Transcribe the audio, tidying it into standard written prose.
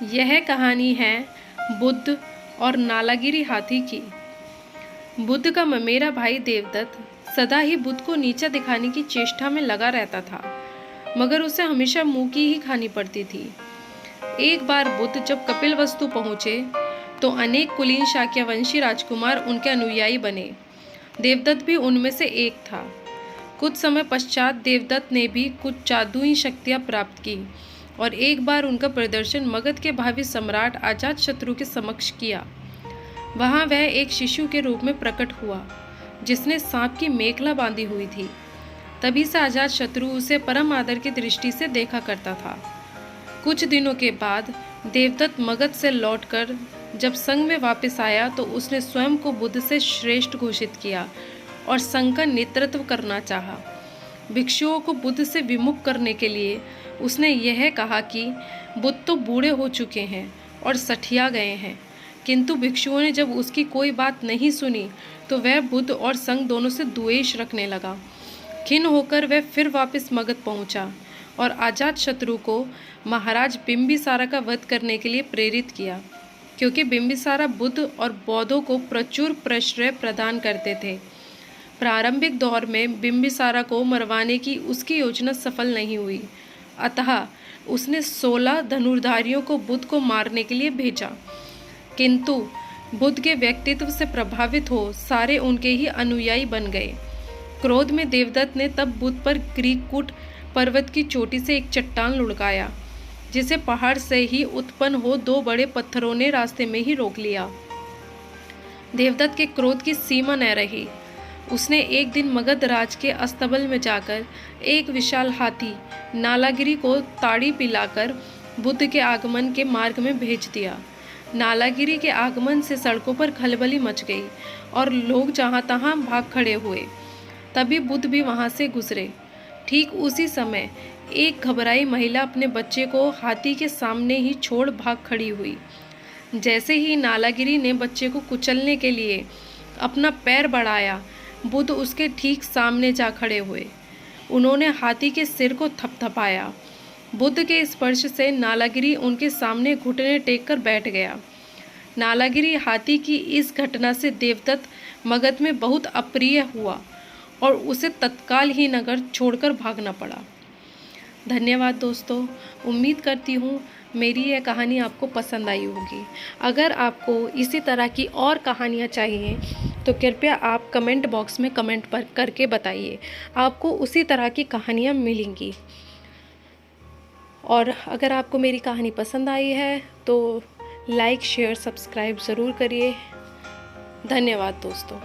यह कहानी है बुद्ध और नालागिरी हाथी की। बुद्ध का ममेरा भाई देवदत्त सदा ही बुद्ध को नीचा दिखाने की चेष्टा में लगा रहता था, मगर उसे हमेशा मुंह की ही खानी पड़ती थी। एक बार बुद्ध जब कपिलवस्तु पहुंचे तो अनेक कुलीन शाक्यवंशी राजकुमार उनके अनुयायी बने। देवदत्त भी उनमें से एक था। कुछ समय पश्चात देवदत्त ने भी कुछ जादुई शक्तियां प्राप्त की और एक बार उनका प्रदर्शन मगध के भावी सम्राट अजातशत्रु के समक्ष किया। वहां वह एक शिशु के रूप में प्रकट हुआ जिसने सांप की मेखला बांधी हुई थी। तभी से अजातशत्रु उसे परम आदर की दृष्टि से देखा करता था। कुछ दिनों के बाद देवदत्त मगध से लौटकर जब संघ में वापस आया तो उसने स्वयं को बुद्ध से श्रेष्ठ घोषित किया और संघ का नेतृत्व करना चाहा। भिक्षुओं को बुद्ध से विमुख करने के लिए उसने यह कहा कि बुद्ध तो बूढ़े हो चुके हैं और सठिया गए हैं, किंतु भिक्षुओं ने जब उसकी कोई बात नहीं सुनी तो वह बुद्ध और संघ दोनों से द्वेष रखने लगा। खिन्न होकर वह फिर वापस मगध पहुंचा और अजातशत्रु को महाराज बिंबिसारा का वध करने के लिए प्रेरित किया, क्योंकि बिंबिसारा बुद्ध और बौद्धों को प्रचुर प्रश्रय प्रदान करते थे। प्रारंभिक दौर में बिंबिसारा को मरवाने की उसकी योजना सफल नहीं हुई, अतः उसने 16 धनुर्धारियों को बुद्ध को मारने के लिए भेजा, किंतु बुद्ध के व्यक्तित्व से प्रभावित हो सारे उनके ही अनुयायी बन गए। क्रोध में देवदत्त ने तब बुद्ध पर ग्रीककूट पर्वत की चोटी से एक चट्टान लुढ़काया, जिसे पहाड़ से ही उत्पन्न हो 2 बड़े पत्थरों ने रास्ते में ही रोक लिया। देवदत्त के क्रोध की सीमा न रही। उसने एक दिन मगध राज के अस्तबल में जाकर एक विशाल हाथी नालागिरी को ताड़ी पिलाकर बुद्ध के आगमन के मार्ग में भेज दिया। नालागिरी के आगमन से सड़कों पर खलबली मच गई और लोग जहां तहां भाग खड़े हुए। तभी बुद्ध भी वहां से गुजरे। ठीक उसी समय एक घबराई महिला अपने बच्चे को हाथी के सामने ही छोड़ भाग खड़ी हुई। जैसे ही नालागिरी ने बच्चे को कुचलने के लिए अपना पैर बढ़ाया, बुद्ध उसके ठीक सामने जा खड़े हुए। उन्होंने हाथी के सिर को थपथपाया। बुद्ध के स्पर्श से नालागिरी उनके सामने घुटने टेक कर बैठ गया। नालागिरी हाथी की इस घटना से देवदत्त मगध में बहुत अप्रिय हुआ और उसे तत्काल ही नगर छोड़कर भागना पड़ा। धन्यवाद दोस्तों, उम्मीद करती हूँ मेरी यह कहानी आपको पसंद आई होगी। अगर आपको इसी तरह की और कहानियाँ चाहिए तो कृपया आप कमेंट बॉक्स में कमेंट पर करके बताइए, आपको उसी तरह की कहानियाँ मिलेंगी। और अगर आपको मेरी कहानी पसंद आई है तो लाइक शेयर सब्सक्राइब ज़रूर करिए। धन्यवाद दोस्तों।